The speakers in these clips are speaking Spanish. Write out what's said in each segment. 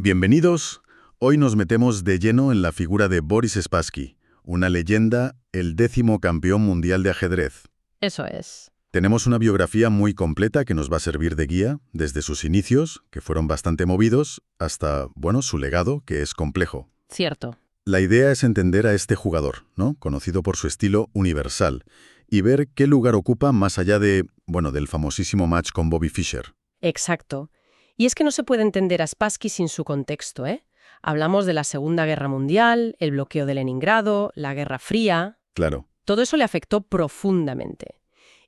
Bienvenidos. Hoy nos metemos de lleno en la figura de Boris Spassky, una leyenda, el 10º campeón mundial de ajedrez. Eso es. Tenemos una biografía muy completa que nos va a servir de guía, desde sus inicios, que fueron bastante movidos, hasta, su legado, que es complejo. Cierto. La idea es entender a este jugador, ¿no? Conocido por su estilo universal, y ver qué lugar ocupa más allá del famosísimo match con Bobby Fischer. Exacto. Y es que no se puede entender a Spassky sin su contexto, ¿eh? Hablamos de la Segunda Guerra Mundial, el bloqueo de Leningrado, la Guerra Fría. Claro. Todo eso le afectó profundamente.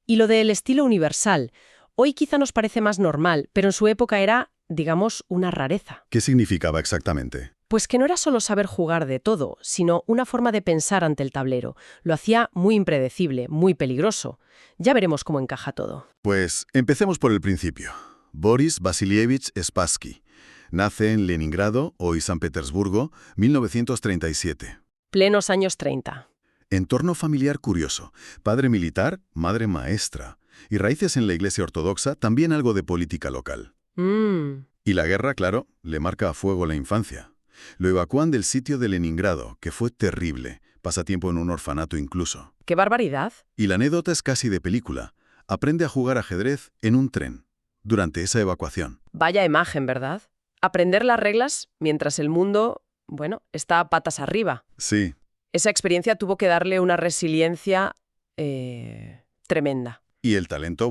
Y lo del estilo universal, hoy quizá nos parece más normal, pero en su época era, digamos, una rareza. ¿Qué significaba exactamente? Pues que no era solo saber jugar de todo, sino una forma de pensar ante el tablero. Lo hacía muy impredecible, muy peligroso. Ya veremos cómo encaja todo. Pues empecemos por el principio. Boris Vasilievich Spassky. Nace en Leningrado, hoy San Petersburgo, 1937. Plenos años 30. Entorno familiar curioso. Padre militar, madre maestra. Y raíces en la Iglesia Ortodoxa, también algo de política local. Y la guerra, claro, le marca a fuego la infancia. Lo evacúan del sitio de Leningrado, que fue terrible. Pasa tiempo en un orfanato incluso. ¡Qué barbaridad! Y la anécdota es casi de película. Aprende a jugar ajedrez en un tren, durante esa evacuación. Vaya imagen, ¿verdad? Aprender las reglas mientras el mundo, está a patas arriba. Sí. Esa experiencia tuvo que darle una resiliencia tremenda. Y el talento,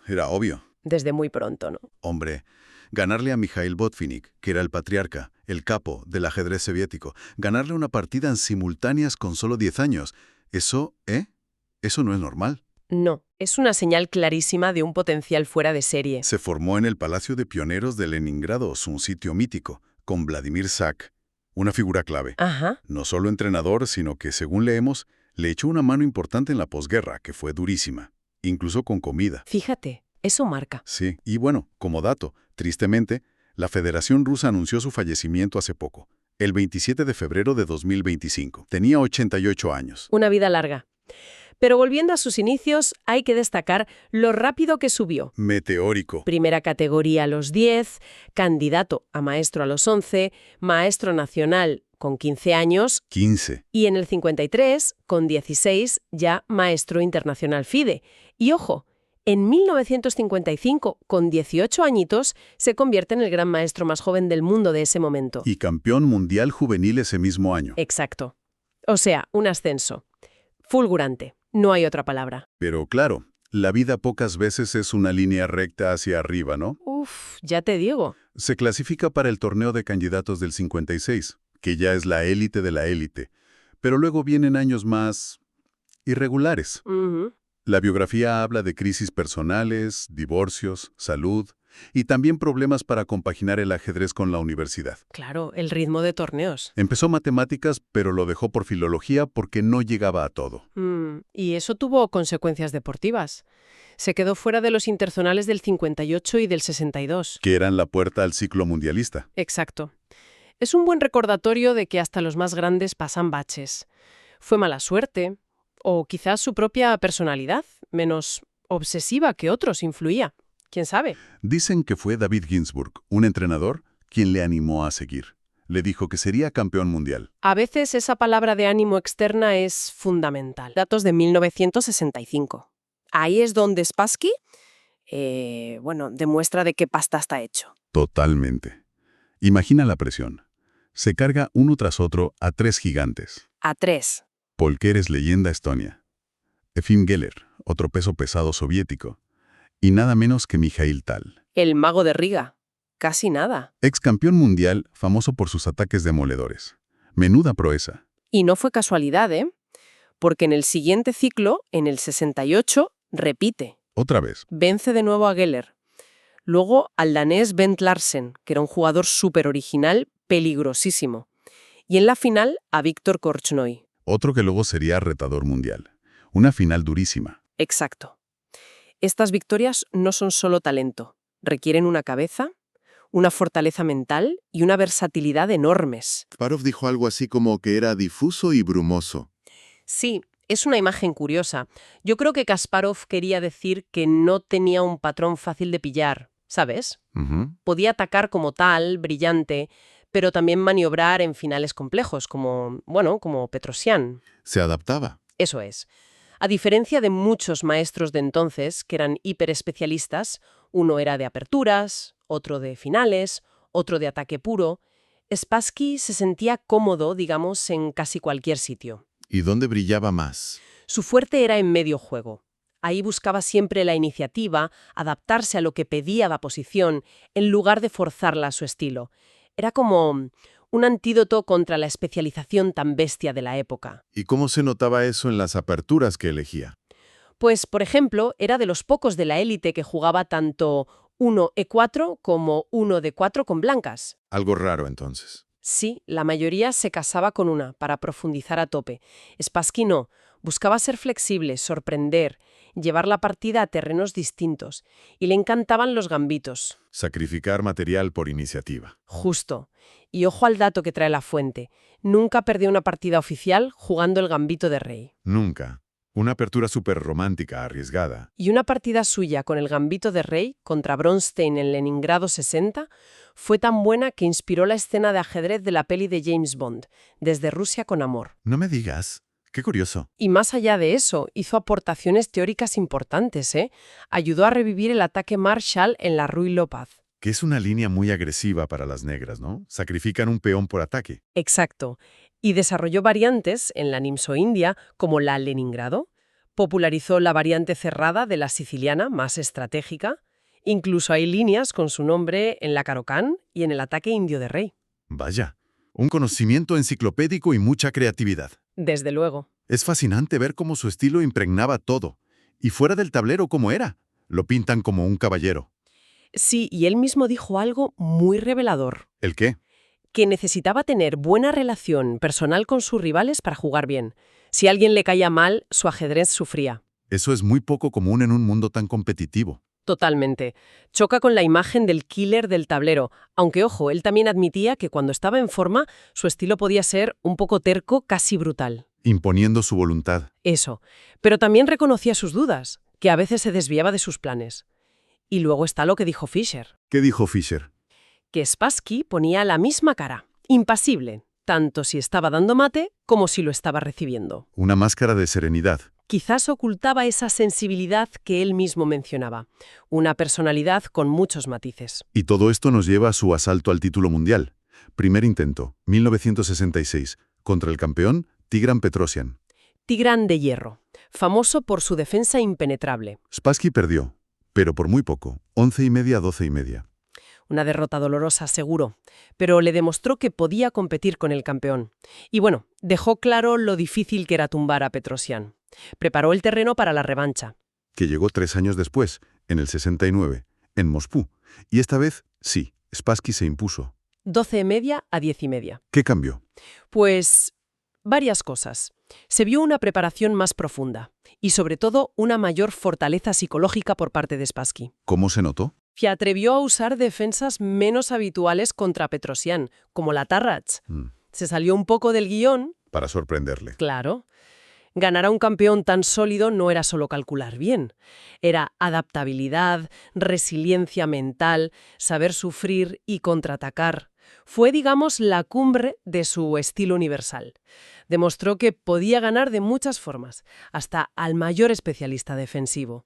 era obvio. Desde muy pronto, ¿no? Hombre, ganarle a Mikhail Botvinnik, que era el patriarca, el capo del ajedrez soviético, ganarle una partida en simultáneas con solo 10 años, eso no es normal. No, es una señal clarísima de un potencial fuera de serie. Se formó en el Palacio de Pioneros de Leningrado, un sitio mítico, con Vladimir Sak, una figura clave. Ajá. No solo entrenador, sino que, según leemos, le echó una mano importante en la posguerra, que fue durísima, incluso con comida. Fíjate, eso marca. Sí, y como dato, tristemente, la Federación Rusa anunció su fallecimiento hace poco, el 27 de febrero de 2025. Tenía 88 años. Una vida larga. Pero volviendo a sus inicios, hay que destacar lo rápido que subió. Meteórico. Primera categoría a los 10, candidato a maestro a los 11, maestro nacional con 15 años. 15. Y en el 53, con 16, ya maestro internacional FIDE. Y ojo, en 1955, con 18 añitos, se convierte en el gran maestro más joven del mundo de ese momento. Y campeón mundial juvenil ese mismo año. Exacto. O sea, un ascenso. Fulgurante. No hay otra palabra. Pero claro, la vida pocas veces es una línea recta hacia arriba, ¿no? Uf, ya te digo. Se clasifica para el torneo de candidatos del 56, que ya es la élite de la élite. Pero luego vienen años más irregulares. La biografía habla de crisis personales, divorcios, salud y también problemas para compaginar el ajedrez con la universidad. Claro, el ritmo de torneos. Empezó matemáticas, pero lo dejó por filología porque no llegaba a todo. Y eso tuvo consecuencias deportivas. Se quedó fuera de los interzonales del 58 y del 62. Que eran la puerta al ciclo mundialista. Exacto. Es un buen recordatorio de que hasta los más grandes pasan baches. Fue mala suerte, o quizás su propia personalidad, menos obsesiva que otros, influía. ¿Quién sabe? Dicen que fue David Ginsburg, un entrenador, quien le animó a seguir. Le dijo que sería campeón mundial. A veces esa palabra de ánimo externa es fundamental. Datos de 1965. Ahí es donde Spassky, demuestra de qué pasta está hecho. Totalmente. Imagina la presión. Se carga uno tras otro a 3 gigantes. A 3. Polker es leyenda estonia. Efim Geller, otro peso pesado soviético. Y nada menos que Mikhail Tal. El mago de Riga. Casi nada. Ex campeón mundial, famoso por sus ataques demoledores. Menuda proeza. Y no fue casualidad, ¿eh? Porque en el siguiente ciclo, en el 68, repite. Otra vez. Vence de nuevo a Geller. Luego al danés Bent Larsen, que era un jugador súper original, peligrosísimo. Y en la final a Víctor Korchnoi. Otro que luego sería retador mundial. Una final durísima. Exacto. Estas victorias no son solo talento. Requieren una cabeza, una fortaleza mental y una versatilidad enormes. Kasparov dijo algo así como que era difuso y brumoso. Sí, es una imagen curiosa. Yo creo que Kasparov quería decir que no tenía un patrón fácil de pillar, ¿sabes? Podía atacar como tal, brillante, pero también maniobrar en finales complejos, como Petrosian. Se adaptaba. Eso es. A diferencia de muchos maestros de entonces, que eran hiperespecialistas, uno era de aperturas, otro de finales, otro de ataque puro, Spassky se sentía cómodo, digamos, en casi cualquier sitio. ¿Y dónde brillaba más? Su fuerte era en medio juego. Ahí buscaba siempre la iniciativa, adaptarse a lo que pedía la posición, en lugar de forzarla a su estilo. Era como un antídoto contra la especialización tan bestia de la época. ¿Y cómo se notaba eso en las aperturas que elegía? Pues, por ejemplo, era de los pocos de la élite que jugaba tanto 1E4 como 1D4 con blancas. Algo raro entonces. Sí, la mayoría se casaba con una, para profundizar a tope. Spassky no. Buscaba ser flexible, sorprender, llevar la partida a terrenos distintos. Y le encantaban los gambitos. Sacrificar material por iniciativa. Justo. Y ojo al dato que trae la fuente. Nunca perdió una partida oficial jugando el gambito de rey. Nunca. Una apertura súper romántica, arriesgada. Y una partida suya con el gambito de rey contra Bronstein en Leningrado 60 fue tan buena que inspiró la escena de ajedrez de la peli de James Bond, Desde Rusia con amor. No me digas. Qué curioso. Y más allá de eso, hizo aportaciones teóricas importantes, ¿eh? Ayudó a revivir el ataque Marshall en la Ruy Lopez. Que es una línea muy agresiva para las negras, ¿no? Sacrifican un peón por ataque. Exacto. Y desarrolló variantes en la Nimso-India, como la Leningrado. Popularizó la variante cerrada de la siciliana, más estratégica. Incluso hay líneas con su nombre en la Caro-Kann y en el ataque indio de rey. Vaya, un conocimiento enciclopédico y mucha creatividad. Desde luego. Es fascinante ver cómo su estilo impregnaba todo. Y fuera del tablero, ¿cómo era? Lo pintan como un caballero. Sí, y él mismo dijo algo muy revelador. ¿El qué? Que necesitaba tener buena relación personal con sus rivales para jugar bien. Si a alguien le caía mal, su ajedrez sufría. Eso es muy poco común en un mundo tan competitivo. Totalmente. Choca con la imagen del killer del tablero, aunque ojo, él también admitía que cuando estaba en forma, su estilo podía ser un poco terco, casi brutal. Imponiendo su voluntad. Eso. Pero también reconocía sus dudas, que a veces se desviaba de sus planes. Y luego está lo que dijo Fischer. ¿Qué dijo Fischer? Que Spassky ponía la misma cara, impasible, tanto si estaba dando mate como si lo estaba recibiendo. Una máscara de serenidad. Quizás ocultaba esa sensibilidad que él mismo mencionaba, una personalidad con muchos matices. Y todo esto nos lleva a su asalto al título mundial. Primer intento, 1966, contra el campeón Tigran Petrosian. Tigran de hierro, famoso por su defensa impenetrable. Spassky perdió, pero por muy poco, 11,5 a 12,5. Una derrota dolorosa, seguro, pero le demostró que podía competir con el campeón. Y bueno, dejó claro lo difícil que era tumbar a Petrosian. Preparó el terreno para la revancha. Que llegó 3 años después, en el 69, en Moscú. Y esta vez, sí, Spassky se impuso. 12,5 a 10,5. ¿Qué cambió? Pues varias cosas. Se vio una preparación más profunda y, sobre todo, una mayor fortaleza psicológica por parte de Spassky. ¿Cómo se notó? Se atrevió a usar defensas menos habituales contra Petrosian, como la Tarrats. Se salió un poco del guión. Para sorprenderle. Claro. Ganar a un campeón tan sólido no era solo calcular bien. Era adaptabilidad, resiliencia mental, saber sufrir y contraatacar. Fue, digamos, la cumbre de su estilo universal. Demostró que podía ganar de muchas formas, hasta al mayor especialista defensivo.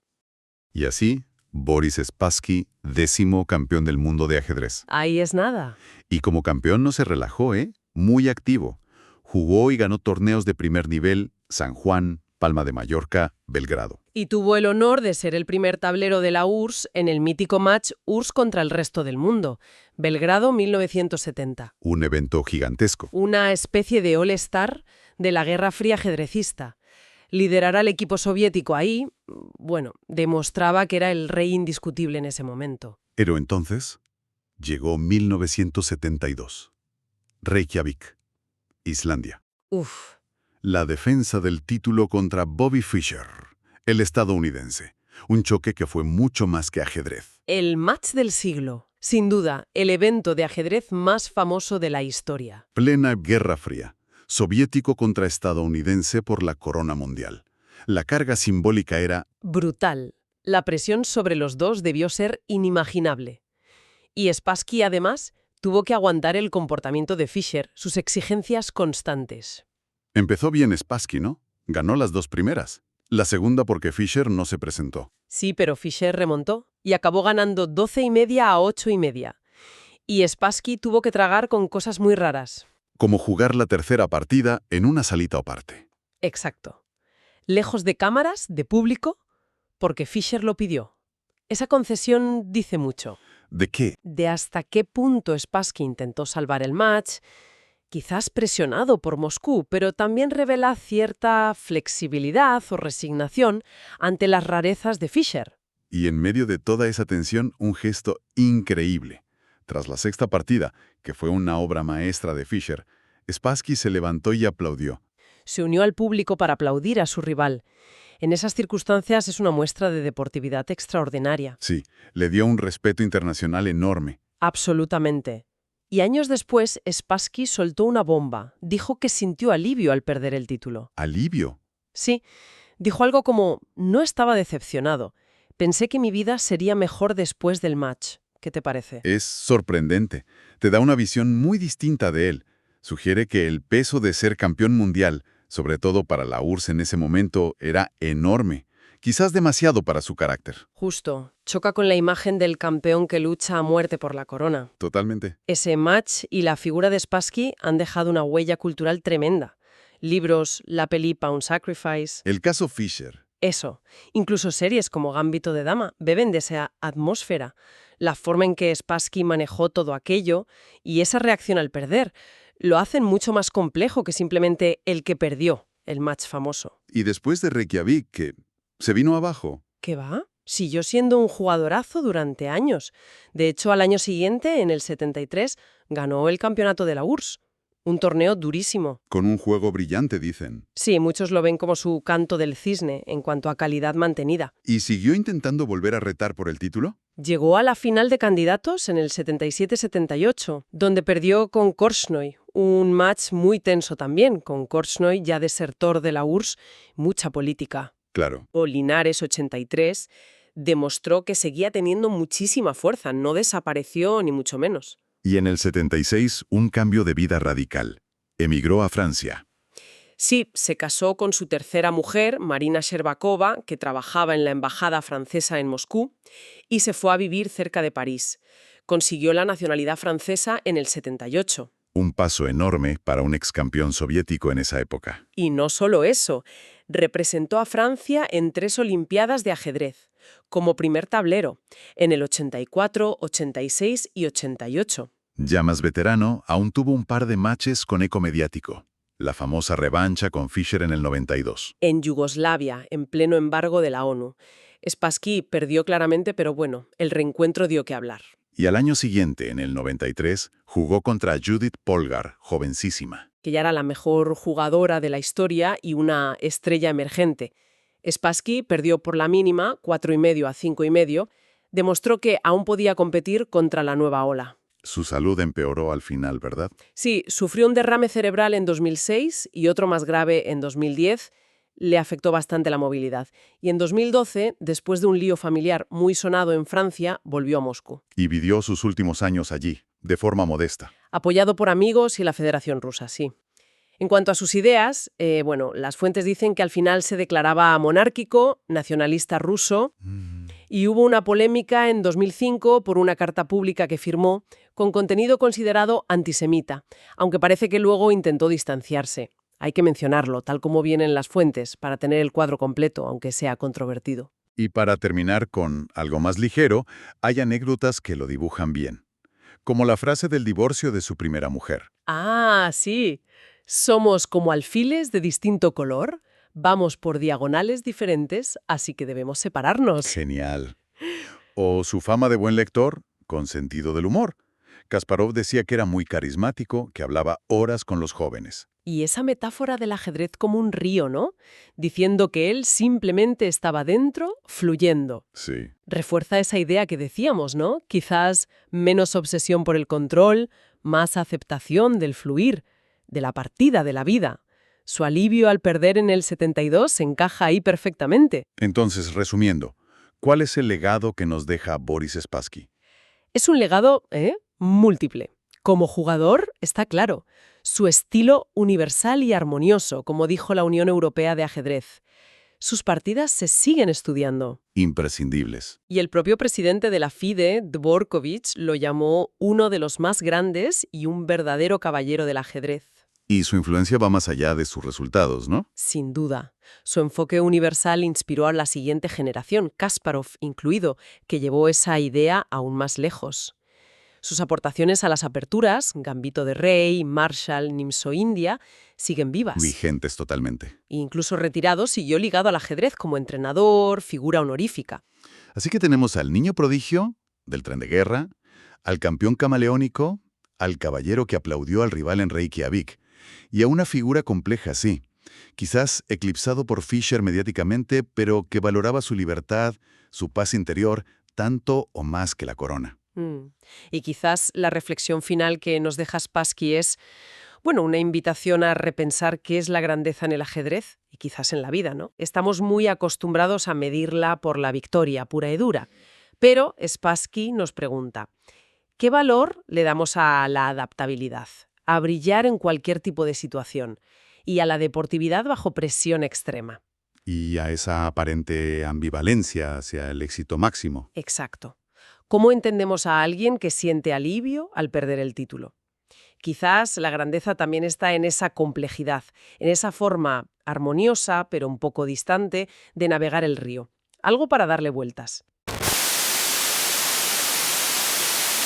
Y así, Boris Spassky, 10º campeón del mundo de ajedrez. Ahí es nada. Y como campeón no se relajó, Muy activo. Jugó y ganó torneos de primer nivel, San Juan, Palma de Mallorca, Belgrado. Y tuvo el honor de ser el primer tablero de la URSS en el mítico match URSS contra el resto del mundo. Belgrado 1970. Un evento gigantesco. Una especie de All-Star de la Guerra Fría ajedrecista. Liderar al equipo soviético ahí, demostraba que era el rey indiscutible en ese momento. Pero entonces, llegó 1972. Reykjavik, Islandia. Uf. La defensa del título contra Bobby Fischer, el estadounidense. Un choque que fue mucho más que ajedrez. El match del siglo. Sin duda, el evento de ajedrez más famoso de la historia. Plena Guerra Fría. Soviético contra estadounidense por la corona mundial. La carga simbólica era brutal. La presión sobre los dos debió ser inimaginable. Y Spassky, además, tuvo que aguantar el comportamiento de Fischer, sus exigencias constantes. Empezó bien Spassky, ¿no? Ganó las 2 primeras. La segunda porque Fischer no se presentó. Sí, pero Fischer remontó y acabó ganando 12,5 a 8,5. Y Spassky tuvo que tragar con cosas muy raras. Como jugar la tercera partida en una salita aparte. Exacto. Lejos de cámaras, de público, porque Fischer lo pidió. Esa concesión dice mucho. ¿De qué? De hasta qué punto Spassky intentó salvar el match, quizás presionado por Moscú, pero también revela cierta flexibilidad o resignación ante las rarezas de Fischer. Y en medio de toda esa tensión, un gesto increíble. Tras la sexta partida, que fue una obra maestra de Fischer, Spassky se levantó y aplaudió. Se unió al público para aplaudir a su rival. En esas circunstancias es una muestra de deportividad extraordinaria. Sí, le dio un respeto internacional enorme. Absolutamente. Y años después, Spassky soltó una bomba. Dijo que sintió alivio al perder el título. ¿Alivio? Sí, dijo algo como, no estaba decepcionado. Pensé que mi vida sería mejor después del match. ¿Qué te parece? Es sorprendente. Te da una visión muy distinta de él. Sugiere que el peso de ser campeón mundial, sobre todo para la URSS en ese momento, era enorme. Quizás demasiado para su carácter. Justo. Choca con la imagen del campeón que lucha a muerte por la corona. Totalmente. Ese match y la figura de Spassky han dejado una huella cultural tremenda. Libros, la peli Pound Sacrifice. El caso Fischer. Eso. Incluso series como Gambito de Dama beben de esa atmósfera. La forma en que Spassky manejó todo aquello y esa reacción al perder lo hacen mucho más complejo que simplemente el que perdió, el match famoso. Y después de Reykjavik, que se vino abajo. ¿Qué va? Siguió siendo un jugadorazo durante años. De hecho, al año siguiente, en el 73, ganó el campeonato de la URSS. Un torneo durísimo. Con un juego brillante, dicen. Sí, muchos lo ven como su canto del cisne en cuanto a calidad mantenida. ¿Y siguió intentando volver a retar por el título? Llegó a la final de candidatos en el 77-78, donde perdió con Korchnoi. Un match muy tenso también, con Korchnoi ya desertor de la URSS, mucha política. Claro. O Linares 83 demostró que seguía teniendo muchísima fuerza, no desapareció ni mucho menos. Y en el 76, un cambio de vida radical. Emigró a Francia. Sí, se casó con su tercera mujer, Marina Sherbakova, que trabajaba en la embajada francesa en Moscú, y se fue a vivir cerca de París. Consiguió la nacionalidad francesa en el 78. Un paso enorme para un excampeón soviético en esa época. Y no solo eso, representó a Francia en 3 Olimpiadas de ajedrez, como primer tablero, en el 84, 86 y 88. Ya más veterano, aún tuvo un par de matches con eco mediático. La famosa revancha con Fischer en el 92. En Yugoslavia, en pleno embargo de la ONU. Spassky perdió claramente, pero bueno, el reencuentro dio que hablar. Y al año siguiente, en el 93, jugó contra Judith Polgar, jovencísima. Que ya era la mejor jugadora de la historia y una estrella emergente. Spassky perdió por la mínima, 4,5 a 5,5, demostró que aún podía competir contra la nueva ola. Su salud empeoró al final, ¿verdad? Sí, sufrió un derrame cerebral en 2006 y otro más grave en 2010. Le afectó bastante la movilidad. Y en 2012, después de un lío familiar muy sonado en Francia, volvió a Moscú. Y vivió sus últimos años allí, de forma modesta. Apoyado por amigos y la Federación Rusa, sí. En cuanto a sus ideas, las fuentes dicen que al final se declaraba monárquico, nacionalista ruso, y hubo una polémica en 2005 por una carta pública que firmó con contenido considerado antisemita, aunque parece que luego intentó distanciarse. Hay que mencionarlo, tal como vienen las fuentes, para tener el cuadro completo, aunque sea controvertido. Y para terminar con algo más ligero, hay anécdotas que lo dibujan bien. Como la frase del divorcio de su primera mujer. Ah, sí. Somos como alfiles de distinto color, vamos por diagonales diferentes, así que debemos separarnos. Genial. O su fama de buen lector, con sentido del humor. Kasparov decía que era muy carismático, que hablaba horas con los jóvenes. Y esa metáfora del ajedrez como un río, ¿no? Diciendo que él simplemente estaba dentro, fluyendo. Sí. Refuerza esa idea que decíamos, ¿no? Quizás menos obsesión por el control, más aceptación del fluir, de la partida, de la vida. Su alivio al perder en el 72 se encaja ahí perfectamente. Entonces, resumiendo, ¿cuál es el legado que nos deja Boris Spassky? Es un legado, múltiple. Como jugador, está claro, su estilo universal y armonioso, como dijo la Unión Europea de Ajedrez. Sus partidas se siguen estudiando. Imprescindibles. Y el propio presidente de la FIDE, Dvorkovich, lo llamó uno de los más grandes y un verdadero caballero del ajedrez. Y su influencia va más allá de sus resultados, ¿no? Sin duda. Su enfoque universal inspiró a la siguiente generación, Kasparov incluido, que llevó esa idea aún más lejos. Sus aportaciones a las aperturas, Gambito de Rey, Marshall, Nimzo India, siguen vivas. Vigentes totalmente. E incluso retirado, siguió ligado al ajedrez como entrenador, figura honorífica. Así que tenemos al niño prodigio, del tren de guerra, al campeón camaleónico, al caballero que aplaudió al rival en Reykjavik, y a una figura compleja, sí, quizás eclipsado por Fischer mediáticamente, pero que valoraba su libertad, su paz interior, tanto o más que la corona. Y quizás la reflexión final que nos deja Spassky es, bueno, una invitación a repensar qué es la grandeza en el ajedrez y quizás en la vida, ¿no? Estamos muy acostumbrados a medirla por la victoria pura y dura, pero Spassky nos pregunta, ¿qué valor le damos a la adaptabilidad, a brillar en cualquier tipo de situación y a la deportividad bajo presión extrema? Y a esa aparente ambivalencia hacia el éxito máximo. Exacto. ¿Cómo entendemos a alguien que siente alivio al perder el título? Quizás la grandeza también está en esa complejidad, en esa forma armoniosa, pero un poco distante, de navegar el río. Algo para darle vueltas.